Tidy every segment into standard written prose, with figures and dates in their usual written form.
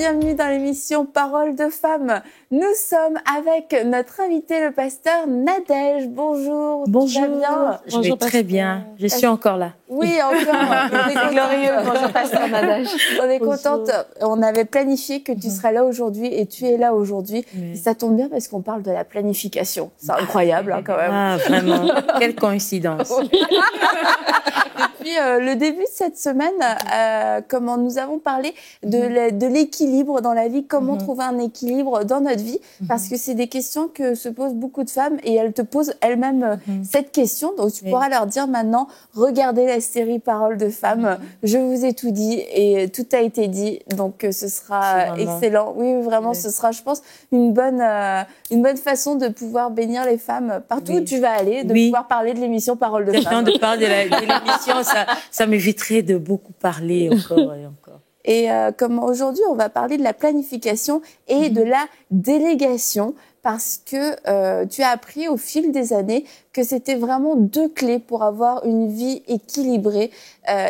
bienvenue dans l'émission Parole de femmes. Nous sommes avec notre invité, le pasteur Nadège. Bonjour. Bonjour. Tu vas bien? Je vais très bien. Je suis encore là. Oui, encore. C'est glorieux. Bonjour, pasteur Nadège. On est contente. On avait planifié que tu serais là aujourd'hui et tu es là aujourd'hui. Oui. Et ça tombe bien parce qu'on parle de la planification. C'est incroyable, hein, quand même. Ah, vraiment. Quelle coïncidence. Depuis le début de cette semaine, comment nous avons parlé de l'équilibre dans la vie, comment trouver un équilibre dans notre vie, parce que c'est des questions que se posent beaucoup de femmes et elles te posent elles-mêmes cette question. Donc tu pourras leur dire maintenant, regardez la série Paroles de femmes, je vous ai tout dit et tout a été dit, donc ce sera excellent. Oui, vraiment, ce sera, je pense, une bonne façon de pouvoir bénir les femmes partout où tu vas aller, de pouvoir parler de l'émission Paroles de femmes. De parler de l'émission, ça m'éviterait de beaucoup parler encore et encore. Et comme aujourd'hui, on va parler de la planification et de la délégation, parce que tu as appris au fil des années que c'était vraiment deux clés pour avoir une vie équilibrée.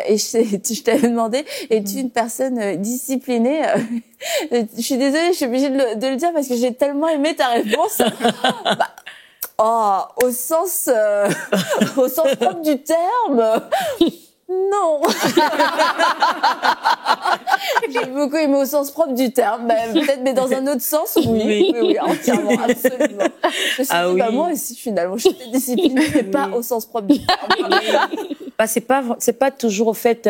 Et je t'avais demandé, es-tu une personne disciplinée? Je suis désolée, je suis obligée de le dire parce que j'ai tellement aimé ta réponse. Au sens propre du terme. Non. J'ai beaucoup aimé au sens propre du terme, peut-être, mais dans un autre sens, oui, entièrement, absolument. Je me suis dit, moi aussi, finalement, je suis disciplinée, mais pas au sens propre du terme. C'est pas toujours, au fait,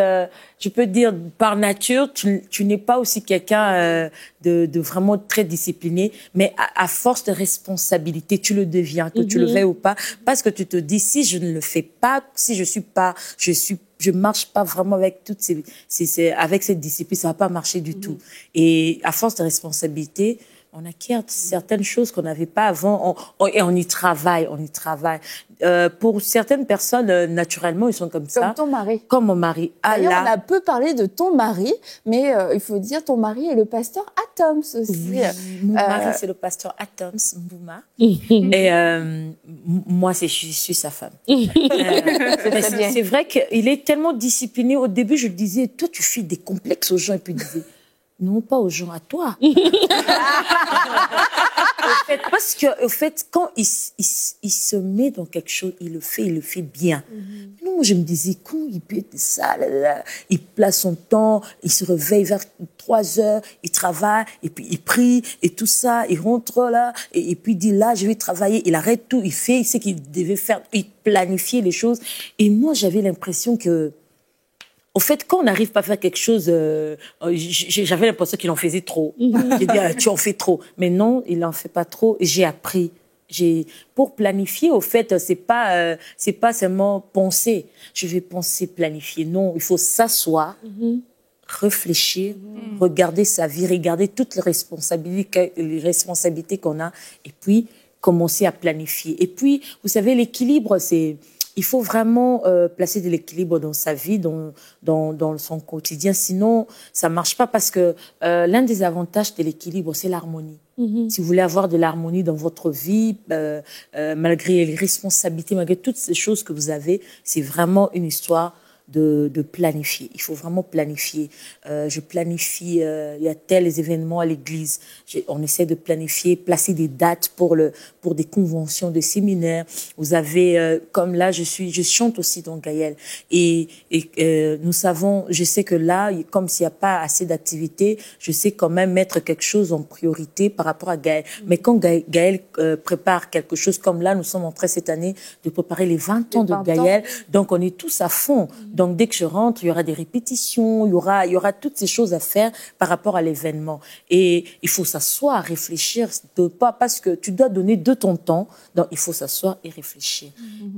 je peux dire, par nature, tu n'es pas aussi quelqu'un de vraiment très discipliné, mais à force de responsabilité, tu le deviens, que tu le veuilles ou pas, parce que tu te dis, si je ne le fais pas, si je marche pas vraiment avec toutes avec cette discipline, ça va pas marcher du tout. Et à force de responsabilité, on acquiert certaines choses qu'on n'avait pas avant, et on y travaille. Pour certaines personnes, naturellement, ils sont comme ça. Comme ton mari. Comme mon mari. D'ailleurs, on a peu parlé de ton mari, mais il faut dire, ton mari est le pasteur Atoms aussi. Oui, mon mari, c'est le pasteur Atoms Mbouma. Et moi, je suis sa femme. C'est vrai qu'il est tellement discipliné. Au début, je lui disais, toi, tu fais des complexes aux gens. Et puis il disait, non, pas aux gens, à toi. Parce que, au fait, quand il se met dans quelque chose, il le fait bien. Moi, je me disais, comment il peut être ça, il place son temps, il se réveille vers 3 heures, il travaille, et puis il prie, et tout ça, il rentre là, et puis il dit, là, je vais travailler, il arrête tout, il fait, il sait qu'il devait faire, il planifie les choses. Et moi, j'avais l'impression que, au fait, quand on n'arrive pas à faire quelque chose, j'avais l'impression qu'il en faisait trop. J'ai dit, tu en fais trop. Mais non, il en fait pas trop. J'ai appris. Pour planifier, au fait, c'est pas seulement penser. Je vais penser, planifier. Non, il faut s'asseoir, réfléchir, regarder sa vie, regarder toutes les responsabilités qu'on a, et puis commencer à planifier. Et puis, vous savez, l'équilibre, il faut vraiment placer de l'équilibre dans sa vie, dans son quotidien. Sinon, ça marche pas, parce que l'un des avantages de l'équilibre, c'est l'harmonie. Si vous voulez avoir de l'harmonie dans votre vie, malgré les responsabilités, malgré toutes ces choses que vous avez, c'est vraiment une histoire de planifier. Il faut vraiment planifier. Je planifie, il y a tels événements à l'église. On essaie de planifier, placer des dates pour des conventions, des séminaires. Vous avez, comme là, je chante aussi dans Gaël. Et nous savons, je sais que là, comme s'il n'y a pas assez d'activités, je sais quand même mettre quelque chose en priorité par rapport à Gaël. Mais quand Gaël prépare quelque chose, comme là, nous sommes en train cette année de préparer les 20 ans de Gaël. Donc, on est tous à fond. Donc, dès que je rentre, il y aura des répétitions, il y aura toutes ces choses à faire par rapport à l'événement. Et il faut s'asseoir, réfléchir, parce que tu dois donner de ton temps. Donc, il faut s'asseoir et réfléchir.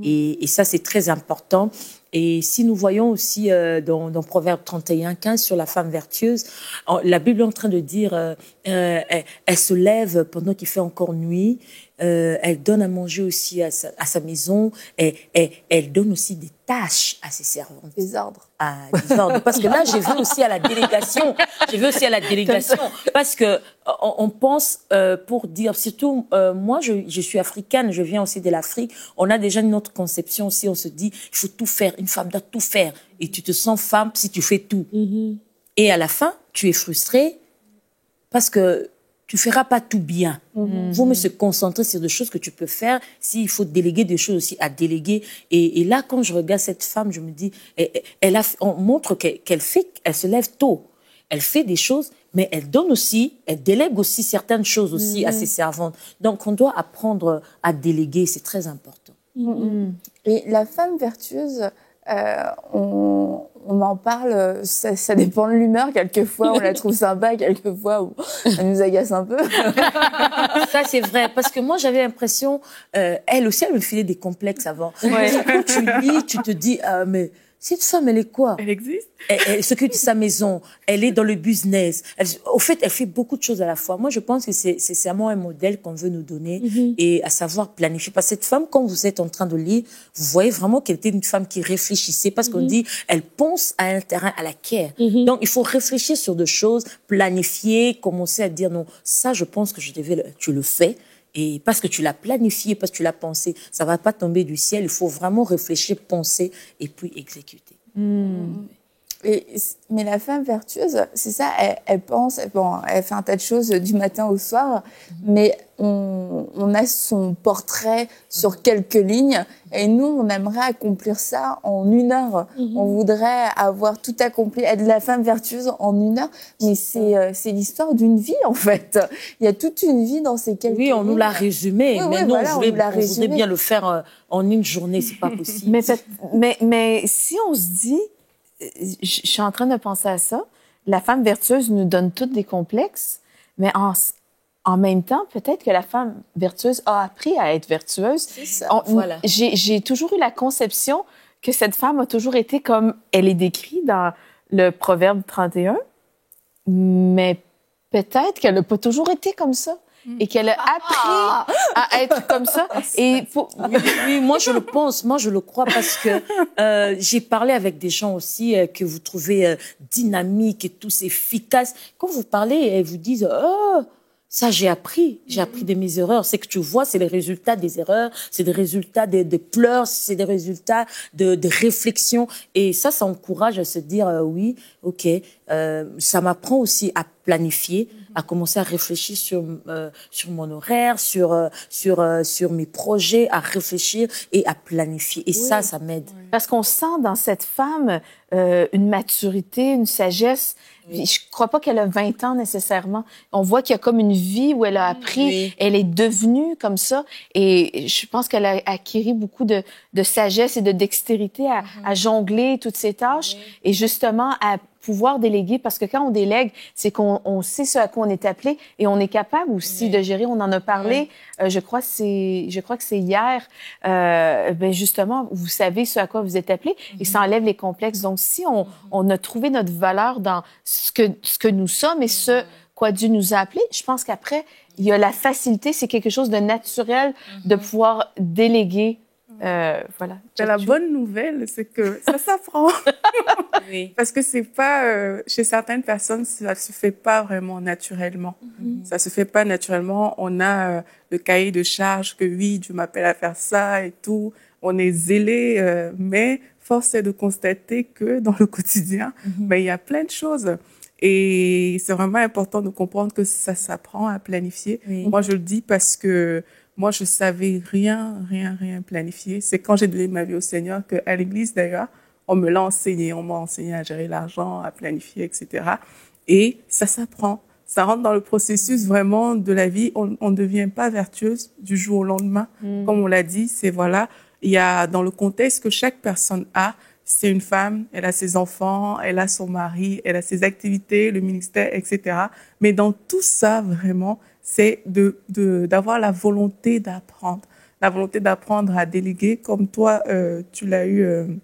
Et ça, c'est très important. Et si nous voyons aussi dans Proverbe 31:15 sur la femme vertueuse, la Bible est en train de dire, elle se lève pendant qu'il fait encore nuit, elle donne à manger aussi à sa maison, et elle donne aussi des tâches à ses servantes. Des ordres. Des ordres. Parce que là, j'ai vu aussi à la délégation. Parce que on pense pour dire, surtout moi, je suis africaine, je viens aussi de l'Afrique. On a déjà une autre conception aussi. On se dit, il faut tout faire. Une femme doit tout faire. Et tu te sens femme si tu fais tout. Et à la fin, tu es frustrée. parce que tu feras pas tout bien. Vaut mieux se concentrer sur des choses que tu peux faire. S'il faut déléguer des choses aussi, à déléguer. Et là, quand je regarde cette femme, je me dis, on montre qu'elle se lève tôt. Elle fait des choses, mais elle donne aussi, elle délègue aussi certaines choses aussi à ses servantes. Donc, on doit apprendre à déléguer, c'est très important. Et la femme vertueuse, on en parle, ça dépend de l'humeur. Quelquefois, on la trouve sympa, quelquefois, elle nous agace un peu. Ça, c'est vrai. Parce que moi, j'avais l'impression, elle aussi, elle me filait des complexes avant. Ouais. Quand tu lis, tu te dis, mais cette femme, elle est quoi? Elle existe. Elle s'occupe de sa maison, elle est dans le business. Au fait, elle fait beaucoup de choses à la fois. Moi, je pense que c'est vraiment un modèle qu'on veut nous donner et à savoir planifier. Parce que cette femme, quand vous êtes en train de lire, vous voyez vraiment qu'elle était une femme qui réfléchissait parce qu'on dit, elle pense à un terrain, à la care. Donc, il faut réfléchir sur des choses, planifier, commencer à dire non, ça, je pense que tu le fais. Et parce que tu l'as planifié, parce que tu l'as pensé, ça va pas tomber du ciel. Il faut vraiment réfléchir, penser et puis exécuter. Mais la femme vertueuse, c'est ça, elle pense, elle fait un tas de choses du matin au soir, mais on a son portrait sur quelques lignes, et nous, on aimerait accomplir ça en 1 heure. On voudrait avoir tout accompli, être la femme vertueuse en 1 heure, mais c'est l'histoire d'une vie, en fait. Il y a toute une vie dans ces quelques lignes. Oui, on nous l'a résumé, mais non, voilà, on voudrait bien le faire en une journée, c'est pas possible. Mais si on se dit, je suis en train de penser à ça, la femme vertueuse nous donne toutes des complexes, mais en même temps, peut-être que la femme vertueuse a appris à être vertueuse. C'est ça. Voilà. J'ai toujours eu la conception que cette femme a toujours été comme elle est décrite dans le Proverbe 31, mais peut-être qu'elle n'a pas toujours été comme ça. Et qu'elle a appris à être comme ça. Oui, moi je le pense, moi je le crois parce que j'ai parlé avec des gens aussi que vous trouvez dynamiques et tous efficaces. Quand vous parlez, elles vous disent ça j'ai appris de mes erreurs. C'est que tu vois, c'est les résultats des erreurs, c'est des résultats de pleurs, c'est des résultats de réflexion. Et ça encourage à se dire oui, ok, ça m'apprend aussi à planifier, à commencer à réfléchir sur mon horaire, sur mes projets, à réfléchir et à planifier. Et ça m'aide. Parce qu'on sent dans cette femme une maturité, une sagesse. Je crois pas qu'elle a 20 ans nécessairement. On voit qu'il y a comme une vie où elle a appris, elle est devenue comme ça. Et je pense qu'elle a acquis beaucoup de sagesse et de dextérité à jongler toutes ces tâches et justement à pouvoir déléguer, parce que quand on délègue, c'est qu'on sait ce à quoi on est appelé et on est capable aussi de gérer. On en a parlé, je crois que c'est hier, justement, vous savez ce à quoi vous êtes appelé et ça enlève les complexes. Donc, si on a trouvé notre valeur dans ce que nous sommes et ce quoi Dieu nous a appelés, je pense qu'après, il y a la facilité, c'est quelque chose de naturel de pouvoir déléguer. Voilà. La bonne nouvelle, c'est que ça s'apprend. Parce que c'est pas, chez certaines personnes, ça se fait pas vraiment naturellement. Ça se fait pas naturellement. On a le cahier de charge que oui, Dieu m'appelle à faire ça et tout. On est zélé, mais force est de constater que dans le quotidien, il y a plein de choses. Et c'est vraiment important de comprendre que ça s'apprend à planifier. Moi, je le dis parce que moi, je savais rien planifier. C'est quand j'ai donné ma vie au Seigneur qu'à l'église, d'ailleurs, on me l'a enseigné. On m'a enseigné à gérer l'argent, à planifier, etc. Et ça s'apprend. Ça rentre dans le processus vraiment de la vie. On ne devient pas vertueuse du jour au lendemain. Comme on l'a dit, c'est voilà. Il y a dans le contexte que chaque personne a, c'est une femme, elle a ses enfants, elle a son mari, elle a ses activités, le ministère, etc. Mais dans tout ça, vraiment, c'est d'avoir la volonté d'apprendre à déléguer, comme toi, tu l'as eu,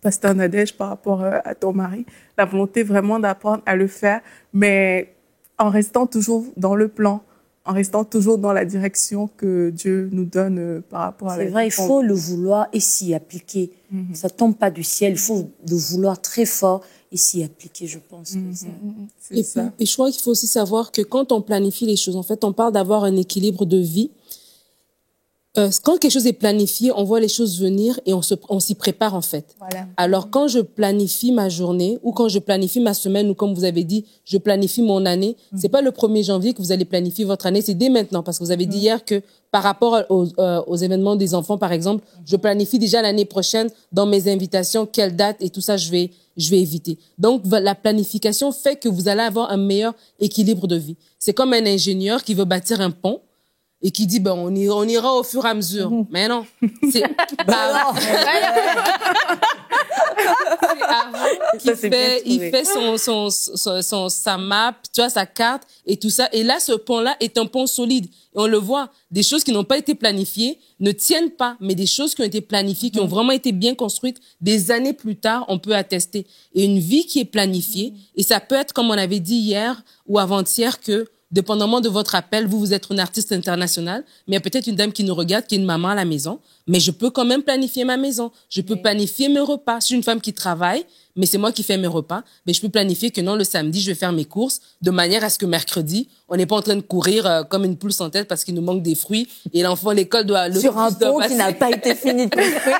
Pasteur Nadège, par rapport à ton mari, la volonté vraiment d'apprendre à le faire, mais en restant toujours dans le plan, en restant toujours dans la direction que Dieu nous donne par rapport à la vie. C'est vrai, il faut le vouloir et s'y appliquer. Ça tombe pas du ciel, il faut le vouloir très fort et s'y appliquer, je pense. Et je crois qu'il faut aussi savoir que quand on planifie les choses, en fait, on parle d'avoir un équilibre de vie. Quand quelque chose est planifié, on voit les choses venir et on s'y prépare en fait. Voilà. Alors quand je planifie ma journée ou quand je planifie ma semaine ou comme vous avez dit, je planifie mon année, c'est pas le 1er janvier que vous allez planifier votre année, c'est dès maintenant parce que vous avez dit hier que par rapport aux événements des enfants par exemple, je planifie déjà l'année prochaine dans mes invitations quelle date et tout ça je vais éviter. Donc la planification fait que vous allez avoir un meilleur équilibre de vie. C'est comme un ingénieur qui veut bâtir un pont et qui dit, ben, on ira au fur et à mesure. Mais non. C'est, il fait sa map, tu vois, sa carte et tout ça. Et là, ce pont-là est un pont solide. Et on le voit. Des choses qui n'ont pas été planifiées ne tiennent pas, mais des choses qui ont été planifiées, qui ont vraiment été bien construites, des années plus tard, on peut attester. Et une vie qui est planifiée, et ça peut être, comme on avait dit hier ou avant-hier, que dépendamment de votre appel, vous êtes une artiste internationale, mais il y a peut-être une dame qui nous regarde, qui est une maman à la maison, mais je peux quand même planifier ma maison. Je peux planifier mes repas. Je suis une femme qui travaille, mais c'est moi qui fais mes repas. Mais je peux planifier que non, le samedi, je vais faire mes courses de manière à ce que mercredi, on n'est pas en train de courir comme une poule sans tête parce qu'il nous manque des fruits et l'enfant à l'école doit... Sur un pont qui n'a pas été fini de construire.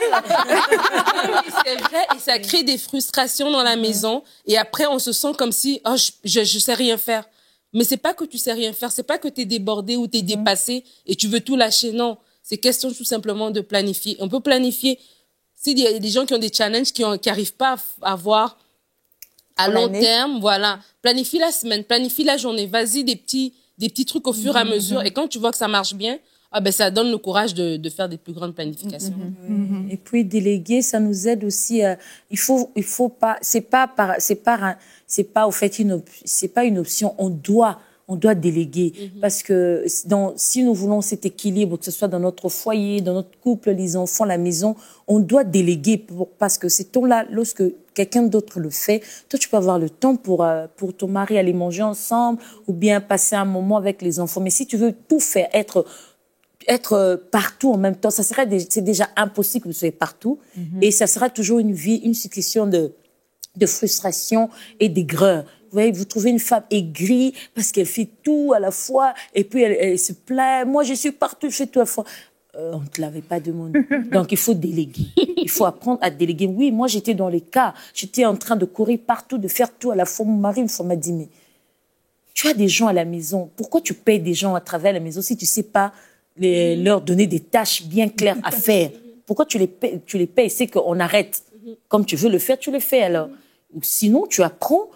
C'est vrai, et ça crée des frustrations dans la maison et après, on se sent comme si, oh, je sais rien faire. Mais c'est pas que tu sais rien faire, c'est pas que t'es débordé ou t'es dépassé et tu veux tout lâcher. Non, c'est question tout simplement de planifier. On peut planifier. S'il y a des gens qui ont des challenges qui arrivent pas à voir à long terme, voilà. Planifie la semaine, planifie la journée. Vas-y, des petits trucs au fur et à mesure. Et quand tu vois que ça marche bien, ah ben ça donne le courage de faire des plus grandes planifications. Et puis déléguer, ça nous aide aussi. Il faut pas. C'est pas au fait c'est pas une option. On doit déléguer parce que si nous voulons cet équilibre, que ce soit dans notre foyer, dans notre couple, les enfants, la maison, on doit déléguer parce que c'est ton-là, lorsque quelqu'un d'autre le fait, toi tu peux avoir le temps pour ton mari aller manger ensemble ou bien passer un moment avec les enfants. Mais si tu veux tout faire, être partout en même temps, c'est déjà impossible que vous soyez partout et ça sera toujours une situation de frustration et d'aigreur. Vous voyez, vous trouvez une femme aigrie parce qu'elle fait tout à la fois et puis elle se plaint. Moi, je suis partout, je fais tout à la fois. On ne te l'avait pas demandé. Donc, il faut déléguer. Il faut apprendre à déléguer. Oui, moi, j'étais dans les cas. J'étais en train de courir partout, de faire tout à la fois. Mon mari, une fois, m'a dit, mais tu as des gens à la maison. Pourquoi tu payes des gens à travers la maison si tu ne sais pas leur donner des tâches bien claires à faire? Pourquoi tu les payes? C'est qu'on arrête. Comme tu veux le faire, tu le fais alors. Ou sinon, tu apprends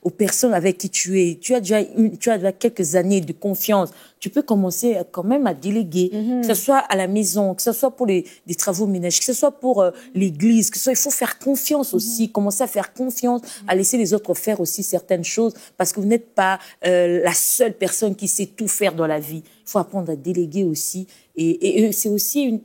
aux personnes avec qui tu es. Tu as déjà quelques années de confiance. Tu peux commencer quand même à déléguer, que ce soit à la maison, que ce soit pour des travaux ménagers, que ce soit pour l'église, il faut faire confiance aussi, commencer à faire confiance, à laisser les autres faire aussi certaines choses, parce que vous n'êtes pas la seule personne qui sait tout faire dans la vie. Il faut apprendre à déléguer aussi. Et c'est aussi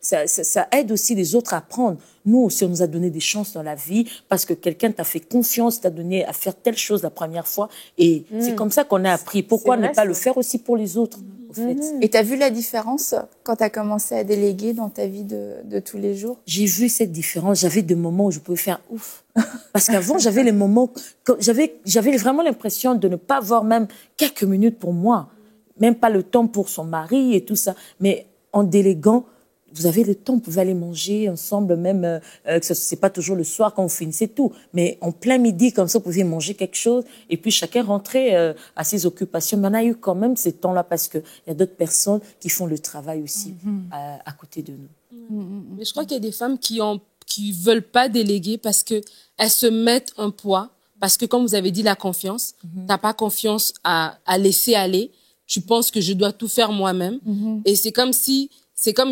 ça aide aussi les autres à apprendre. Nous aussi, on nous a donné des chances dans la vie parce que quelqu'un t'a fait confiance, t'a donné à faire telle chose la première fois. Et c'est comme ça qu'on a appris. Pourquoi ne pas le faire aussi pour les autres, au fait. Et t'as vu la différence quand t'as commencé à déléguer dans ta vie de tous les jours? J'ai vu cette différence. J'avais des moments où je pouvais faire ouf. Parce qu'avant, j'avais les moments, j'avais vraiment l'impression de ne pas avoir même quelques minutes pour moi. Même pas le temps pour son mari et tout ça. Mais en déléguant, vous avez le temps, vous pouvez aller manger ensemble, même, c'est pas toujours le soir quand vous finissez tout. Mais en plein midi, comme ça, vous pouvez manger quelque chose et puis chacun rentrer à ses occupations. Mais on a eu quand même ces temps-là parce qu'il y a d'autres personnes qui font le travail aussi à côté de nous. Mais je crois qu'il y a des femmes qui veulent pas déléguer parce que elles se mettent un poids. Parce que, comme vous avez dit, la confiance, t'as pas confiance à laisser aller. Tu penses que je dois tout faire moi-même. Et c'est comme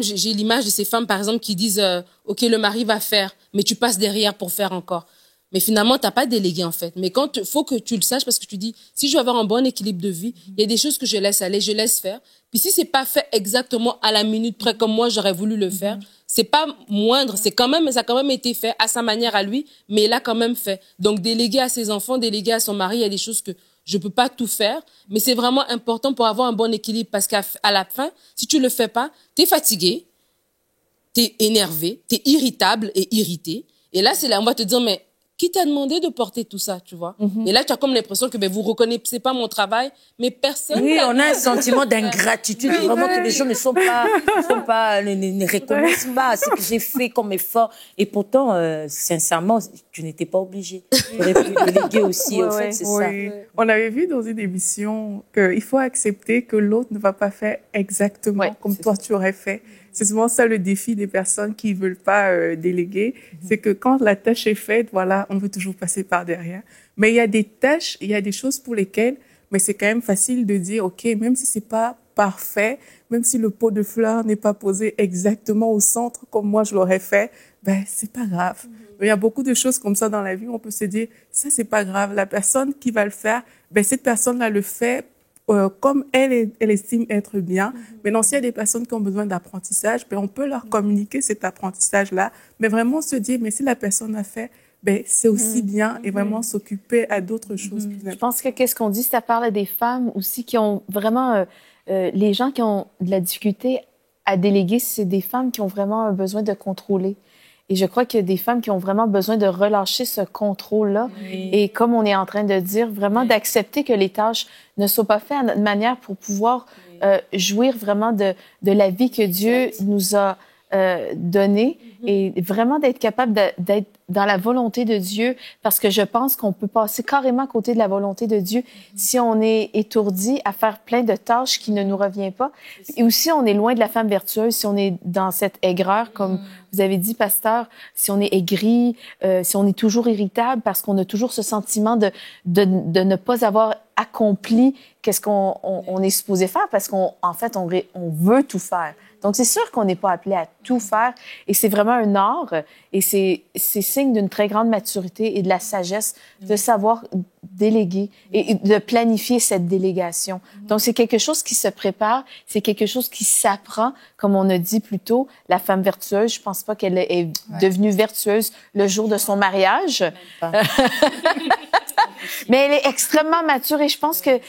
j'ai l'image de ces femmes, par exemple, qui disent, OK, le mari va faire, mais tu passes derrière pour faire encore. Mais finalement, t'as pas délégué, en fait. Mais faut que tu le saches parce que tu dis, si je veux avoir un bon équilibre de vie, il y a des choses que je laisse aller, je laisse faire. Puis si c'est pas fait exactement à la minute près comme moi, j'aurais voulu le faire, c'est pas moindre, ça a quand même été fait à sa manière à lui, mais il a quand même fait. Donc, déléguer à ses enfants, déléguer à son mari, il y a des choses que je peux pas tout faire, mais c'est vraiment important pour avoir un bon équilibre parce qu'à la fin, si tu le fais pas, t'es fatigué, t'es énervé, t'es irritable et irrité. Et là, c'est là, on va te dire, mais qui t'a demandé de porter tout ça, tu vois? Et là, tu as comme l'impression que, vous reconnaissez pas mon travail, mais personne... Oui, on a un sentiment d'ingratitude, vraiment que les gens ne reconnaissent pas ce que j'ai fait comme effort. Et pourtant, sincèrement, tu n'étais pas obligé. Tu aurais pu déléguer aussi, en fait, c'est ça. On avait vu dans une émission qu'il faut accepter que l'autre ne va pas faire exactement comme toi tu aurais fait. C'est souvent ça le défi des personnes qui veulent pas déléguer, c'est que quand la tâche est faite, voilà, on veut toujours passer par derrière. Mais il y a des tâches, il y a des choses pour lesquelles, mais c'est quand même facile de dire, ok, même si c'est pas parfait, même si le pot de fleurs n'est pas posé exactement au centre comme moi je l'aurais fait, c'est pas grave. Il y a beaucoup de choses comme ça dans la vie où on peut se dire, ça c'est pas grave. La personne qui va le faire, cette personne-là le fait comme elle estime être bien. Maintenant, s'il y a des personnes qui ont besoin d'apprentissage, on peut leur communiquer cet apprentissage-là, mais vraiment se dire, mais si la personne a fait, c'est aussi bien, et vraiment s'occuper à d'autres choses. Je pense que qu'est-ce qu'on dit, ça parle des femmes aussi qui ont vraiment, les gens qui ont de la difficulté à déléguer, c'est des femmes qui ont vraiment un besoin de contrôler. Et je crois qu'il y a des femmes qui ont vraiment besoin de relâcher ce contrôle-là. Et comme on est en train de dire, vraiment d'accepter que les tâches ne soient pas faites à notre manière pour pouvoir jouir vraiment de la vie que Dieu nous a donnée. Et vraiment d'être capable d'être dans la volonté de Dieu, parce que je pense qu'on peut passer carrément à côté de la volonté de Dieu si on est étourdi à faire plein de tâches qui ne nous reviennent pas. Et aussi, on est loin de la femme vertueuse si on est dans cette aigreur, comme vous avez dit, pasteur, si on est aigri, si on est toujours irritable parce qu'on a toujours ce sentiment de ne pas avoir accompli qu'est-ce qu'on est supposé faire, parce qu'en fait, on veut tout faire. Donc, c'est sûr qu'on n'est pas appelé à tout faire, et c'est vraiment un art, et c'est signe d'une très grande maturité et de la sagesse de savoir déléguer et de planifier cette délégation. Donc, c'est quelque chose qui se prépare, c'est quelque chose qui s'apprend, comme on a dit plus tôt, la femme vertueuse, je pense pas qu'elle est devenue vertueuse le jour de son mariage. Mais elle est extrêmement mature, et je pense que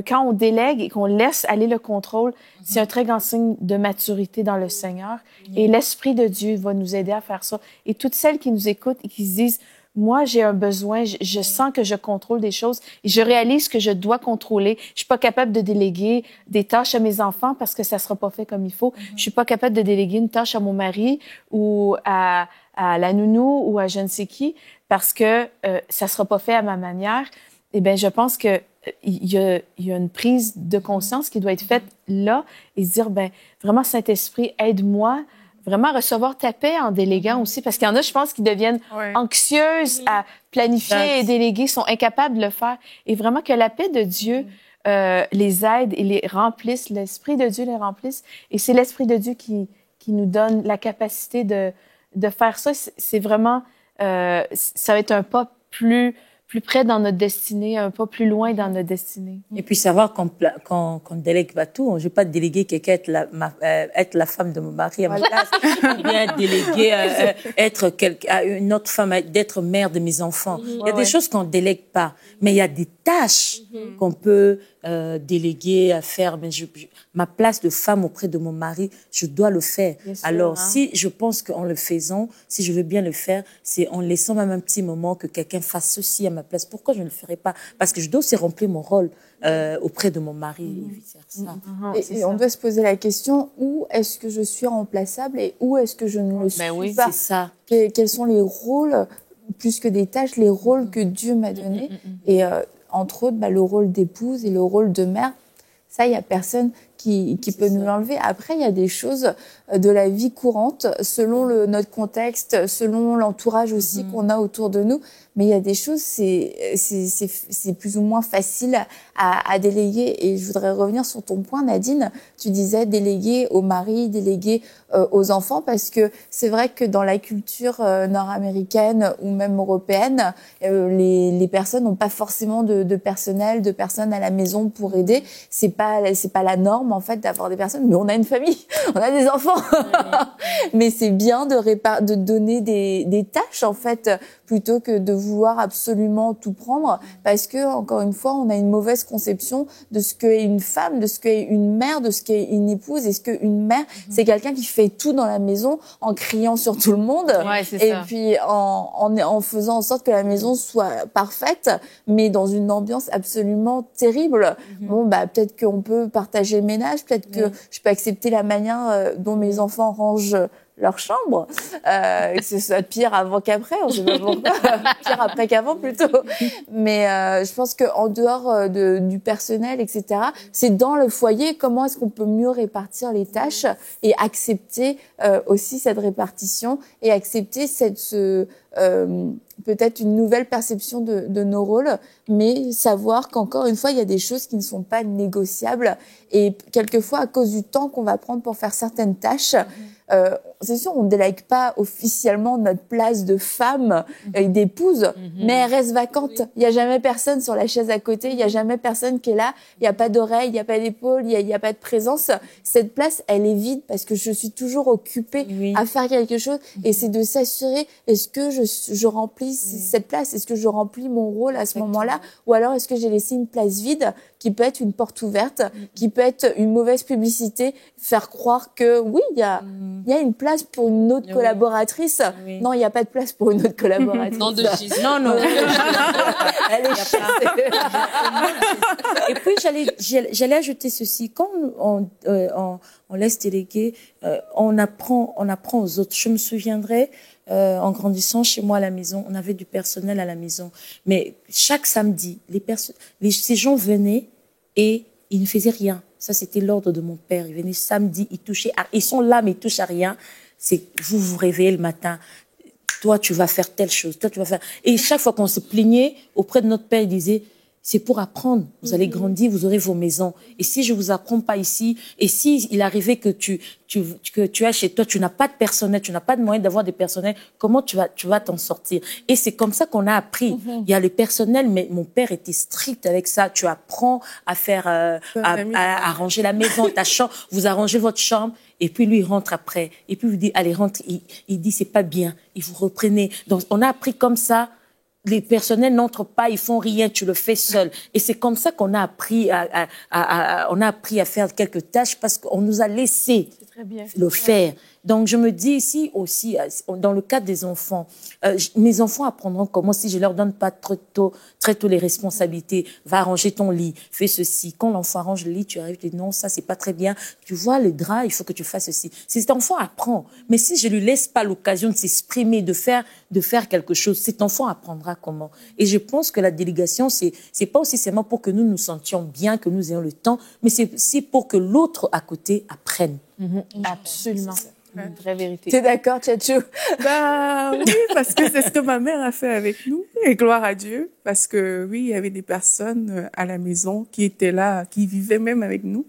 quand on délègue et qu'on laisse aller le contrôle, c'est un très grand signe de maturité dans le Seigneur. Et l'Esprit de Dieu va nous aider à faire ça. Et toutes celles qui nous écoutent et qui se disent, moi, j'ai un besoin, je sens que je contrôle des choses et je réalise que je dois contrôler. Je suis pas capable de déléguer des tâches à mes enfants parce que ça sera pas fait comme il faut. Je suis pas capable de déléguer une tâche à mon mari ou à la nounou ou à je ne sais qui parce que ça sera pas fait à ma manière. Eh bien, je pense que il y a une prise de conscience qui doit être faite là et se dire, vraiment, Saint-Esprit, aide-moi vraiment à recevoir ta paix en déléguant aussi, parce qu'il y en a, je pense, qui deviennent anxieuses à planifier et déléguer, sont incapables de le faire. Et vraiment que la paix de Dieu les aide et les remplisse, l'Esprit de Dieu les remplisse. Et c'est l'Esprit de Dieu qui nous donne la capacité de faire ça. C'est vraiment, ça va être un pas plus près dans notre destinée, un pas plus loin dans notre destinée. Et puis savoir qu'on délègue pas tout. Je vais pas déléguer quelqu'un être la femme de mon mari à ma place, ou bien déléguer être à une autre femme, d'être mère de mes enfants. Il y a des choses qu'on délègue pas, mais il y a des tâches qu'on peut déléguer à faire. Mais ma place de femme auprès de mon mari, je dois le faire. Alors, si je pense qu'en le faisant, si je veux bien le faire, c'est en laissant même un petit moment que quelqu'un fasse ceci à ma place. Pourquoi je ne le ferai pas? Parce que je dois aussi remplir mon rôle auprès de mon mari et vice-versa. Et on doit se poser la question, où est-ce que je suis remplaçable et où est-ce que je ne le suis pas? C'est ça. Quels sont les rôles, plus que des tâches, les rôles que Dieu m'a donnés? Et entre autres, le rôle d'épouse et le rôle de mère, ça, il n'y a personne qui peut nous l'enlever. Après, il y a des choses de la vie courante, selon notre contexte, selon l'entourage aussi qu'on a autour de nous. Mais il y a des choses, c'est plus ou moins facile à déléguer. Et je voudrais revenir sur ton point, Nadine. Tu disais déléguer au mari, déléguer aux enfants, parce que c'est vrai que dans la culture nord-américaine ou même européenne, les personnes n'ont pas forcément de personnel, de personnes à la maison pour aider. C'est pas la norme, en fait, d'avoir des personnes. Mais on a une famille, on a des enfants. Mais c'est bien de donner des tâches, en fait, plutôt que de vouloir absolument tout prendre, parce que encore une fois, on a une mauvaise conception de ce qu'est une femme, de ce qu'est une mère, de ce qu'est une épouse. Est-ce qu'une mère, c'est quelqu'un qui fait tout dans la maison en criant sur tout le monde, et puis en faisant en sorte que la maison soit parfaite, mais dans une ambiance absolument terrible. Bon, bah peut-être qu'on peut partager le ménage, peut-être que je peux accepter la manière dont mes enfants rangent leur chambre, que ce soit pire avant qu'après, on sait pas pourquoi, pire après qu'avant plutôt. Mais je pense que en dehors du personnel, etc., c'est dans le foyer comment est-ce qu'on peut mieux répartir les tâches et accepter aussi cette répartition et accepter peut-être une nouvelle perception de nos rôles, mais savoir qu'encore une fois, il y a des choses qui ne sont pas négociables et quelquefois, à cause du temps qu'on va prendre pour faire certaines tâches, c'est sûr, on ne délègue pas officiellement notre place de femme et d'épouse, mais elle reste vacante. Il n'y a jamais personne sur la chaise à côté, il n'y a jamais personne qui est là, il n'y a pas d'oreille, il n'y a pas d'épaule, il n'y a pas de présence. Cette place, elle est vide parce que je suis toujours occupée à faire quelque chose et c'est de s'assurer, est-ce que je remplis cette place, est-ce que je remplis mon rôle à ce moment-là, ou alors est-ce que j'ai laissé une place vide qui peut être une porte ouverte, qui peut être une mauvaise publicité, faire croire que oui, il y a une place pour une autre collaboratrice. Non, il n'y a pas de place pour une autre collaboratrice. Non, non. Elle est chassée. Et puis, j'allais ajouter ceci. Quand on laisse déléguer, on apprend aux autres. Je me souviendrai, en grandissant chez moi à la maison, on avait du personnel à la maison. Mais chaque samedi, ces gens venaient et ils ne faisaient rien. Ça, c'était l'ordre de mon père. Ils venaient samedi, ils sont là, mais ils touchent à rien. C'est vous vous réveillez le matin. Toi, tu vas faire telle chose. Toi, tu vas faire. Et chaque fois qu'on se plaignait auprès de notre père, il disait, c'est pour apprendre. Vous allez grandir, vous aurez vos maisons. Et si je vous apprends pas ici, et si il arrivait que tu as chez toi, tu n'as pas de personnel, tu n'as pas de moyen d'avoir des personnels, comment tu vas t'en sortir? Et c'est comme ça qu'on a appris. Il y a le personnel, mais mon père était strict avec ça. Tu apprends à faire, à ranger la maison, ta chambre, vous arrangez votre chambre. Et puis lui, il rentre après. Et puis vous dit, allez, rentre. Il dit, c'est pas bien. Et vous reprenez. Donc, on a appris comme ça. Les personnels n'entrent pas, ils font rien, tu le fais seul. Et c'est comme ça qu'on a appris à faire quelques tâches parce qu'on nous a laissé le faire. Donc, je me dis ici aussi, dans le cadre des enfants, mes enfants apprendront comment, si je leur donne pas très tôt les responsabilités, va arranger ton lit, fais ceci. Quand l'enfant arrange le lit, tu arrives, tu dis non, ça c'est pas très bien. Tu vois le drap, il faut que tu fasses ceci. Cet enfant apprend. Mais si je lui laisse pas l'occasion de s'exprimer, de faire quelque chose, cet enfant apprendra comment. Et je pense que la délégation, c'est pas aussi seulement pour que nous nous sentions bien, que nous ayons le temps, mais c'est pour que l'autre à côté apprenne. Absolument. Une vraie vérité. T'es d'accord, Tchatchou? Bah oui, parce que c'est ce que ma mère a fait avec nous. Et gloire à Dieu. Parce que oui, il y avait des personnes à la maison qui étaient là, qui vivaient même avec nous.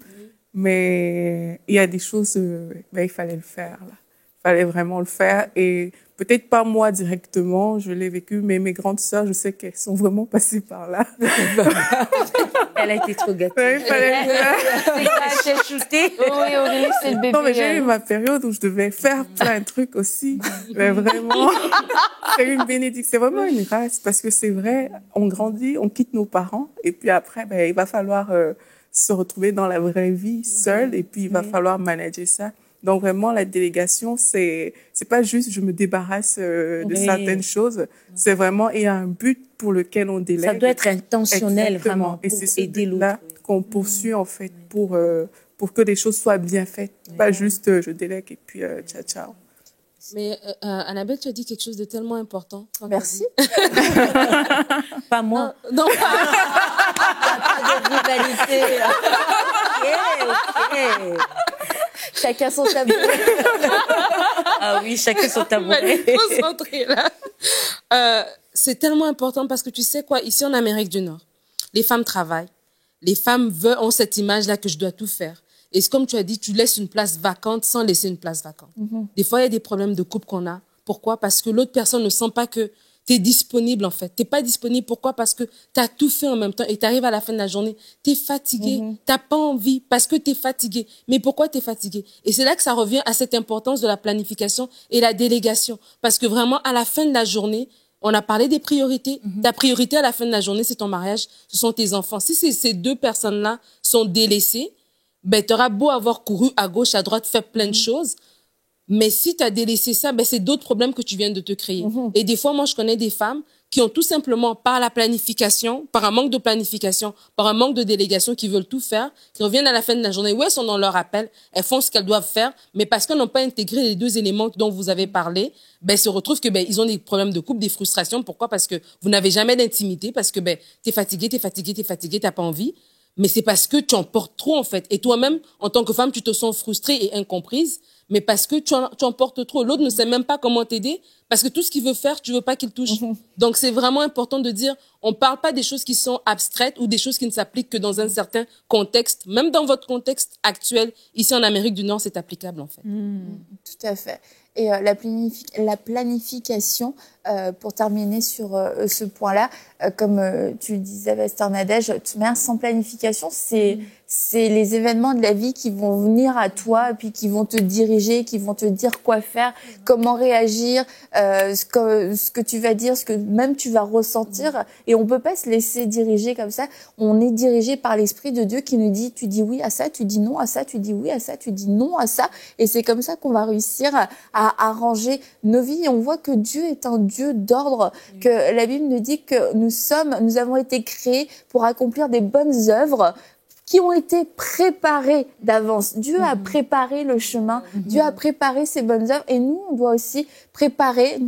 Mais il y a des choses, il fallait le faire, là. Il fallait vraiment le faire. Et peut-être pas moi directement, je l'ai vécu, mais mes grandes sœurs, je sais qu'elles sont vraiment passées par là. Elle a été trop gâtée. Ouais, il fallait le faire. Oui, Aurélie, c'est le bébé. Non, mais j'ai eu ma période où je devais faire plein de trucs aussi. Mais vraiment, c'est une bénédiction. C'est vraiment une grâce parce que c'est vrai, on grandit, on quitte nos parents et puis après, il va falloir se retrouver dans la vraie vie seul et puis il va falloir manager ça. Donc vraiment, la délégation, c'est pas juste je me débarrasse de certaines choses. C'est vraiment, il y a un but pour lequel on délègue. Ça doit être intentionnel. Exactement. Vraiment et pour c'est aider l'autre. là qu'on poursuit en fait pour que les choses soient bien faites. Pas juste je délègue et puis ciao ciao. Mais Annabelle, tu as dit quelque chose de tellement important. Merci. Pas moi. Non, Pas de rivalité. Ok. Chacun son tabouret. Ah oui, chacun son on va tabouret. être concentré là. C'est tellement important parce que tu sais quoi, ici en Amérique du Nord, les femmes travaillent. Les femmes ont cette image-là que je dois tout faire. Et c'est comme tu as dit, tu laisses une place vacante sans laisser une place vacante. Des fois, il y a des problèmes de couple qu'on a. Pourquoi? Parce que l'autre personne ne sent pas que tu es disponible, en fait. Tu n'es pas disponible. Pourquoi? Parce que tu as tout fait en même temps et tu arrives à la fin de la journée, tu es fatigué. Tu n'as pas envie parce que tu es fatigué. Mais pourquoi tu es fatigué? Et c'est là que ça revient à cette importance de la planification et la délégation. Parce que vraiment, à la fin de la journée, On a parlé des priorités. Ta priorité à la fin de la journée, c'est ton mariage, ce sont tes enfants. Si ces deux personnes-là sont délaissées, ben, t'auras beau avoir couru à gauche, à droite, fait plein de choses. Mais si tu as délaissé ça, ben, c'est d'autres problèmes que tu viens de te créer. Et des fois, moi, je connais des femmes qui ont tout simplement, par la planification, par un manque de planification, par un manque de délégation, qui veulent tout faire, qui reviennent à la fin de la journée, où elles sont dans leur appel, elles font ce qu'elles doivent faire, mais parce qu'elles n'ont pas intégré les deux éléments dont vous avez parlé, ben, se retrouvent que, ben, ils ont des problèmes de couple, des frustrations. Pourquoi? Parce que vous n'avez jamais d'intimité, parce que, ben, t'es fatigué, t'as pas envie. Mais c'est parce que tu en portes trop, en fait. Et toi-même, en tant que femme, tu te sens frustrée et incomprise, mais parce que tu en portes trop. L'autre ne sait même pas comment t'aider, parce que tout ce qu'il veut faire, tu veux pas qu'il touche. Donc, c'est vraiment important de dire, on parle pas des choses qui sont abstraites ou des choses qui ne s'appliquent que dans un certain contexte. Même dans votre contexte actuel, ici en Amérique du Nord, c'est applicable, en fait. Tout à fait. Et la planification, pour terminer sur ce point-là, comme tu disais, Pasteur Nadège, sans planification, c'est les événements de la vie qui vont venir à toi, et puis qui vont te diriger, qui vont te dire quoi faire, comment réagir, ce que tu vas dire, ce que même tu vas ressentir. Et on peut pas se laisser diriger comme ça. On est dirigé par l'Esprit de Dieu qui nous dit, tu dis oui à ça, tu dis non à ça, tu dis oui à ça, tu dis non à ça. Et c'est comme ça qu'on va réussir à arranger nos vies. Et on voit que Dieu est un Dieu d'ordre, que la Bible nous dit que nous avons été créés pour accomplir des bonnes œuvres qui ont été préparées d'avance. Dieu a préparé le chemin, Dieu a préparé ces bonnes œuvres, et nous, on doit aussi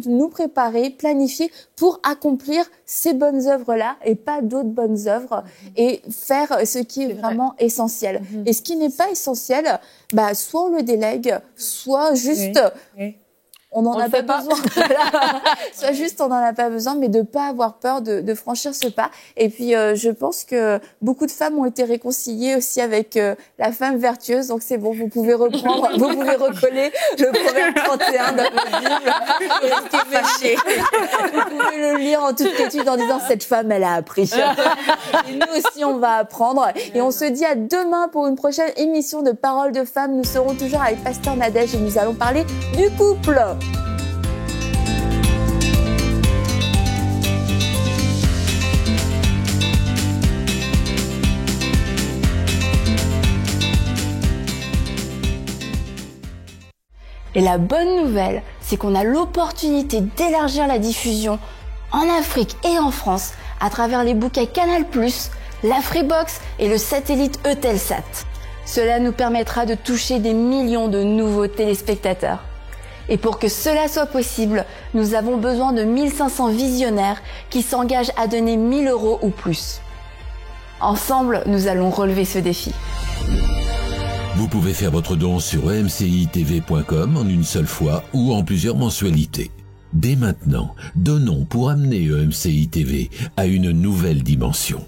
nous préparer, planifier pour accomplir ces bonnes œuvres-là et pas d'autres bonnes œuvres, et faire ce qui est vraiment essentiel. Et ce qui n'est pas essentiel, bah, soit on le délègue, soit juste... On n'en a pas besoin. Soit juste, on n'en a pas besoin, mais de pas avoir peur de franchir ce pas. Et puis, je pense que beaucoup de femmes ont été réconciliées aussi avec la femme vertueuse. Donc, c'est bon, vous pouvez reprendre, vous pouvez recoller le proverbe 31 dans votre Bible. Et restez fâchés. Vous pouvez le lire en toute quiétude en disant, cette femme, elle a appris. Et nous aussi, on va apprendre. Et on se dit à demain pour une prochaine émission de Paroles de Femmes. Nous serons toujours avec Pasteur Nadège et nous allons parler du couple. Et la bonne nouvelle, c'est qu'on a l'opportunité d'élargir la diffusion en Afrique et en France à travers les bouquets Canal+, la Freebox et le satellite Eutelsat. Cela nous permettra de toucher des millions de nouveaux téléspectateurs. Et pour que cela soit possible, nous avons besoin de 1500 visionnaires qui s'engagent à donner 1 000 € ou plus. Ensemble, nous allons relever ce défi. Vous pouvez faire votre don sur emcitv.com en une seule fois ou en plusieurs mensualités. Dès maintenant, donnons pour amener EMCI TV à une nouvelle dimension.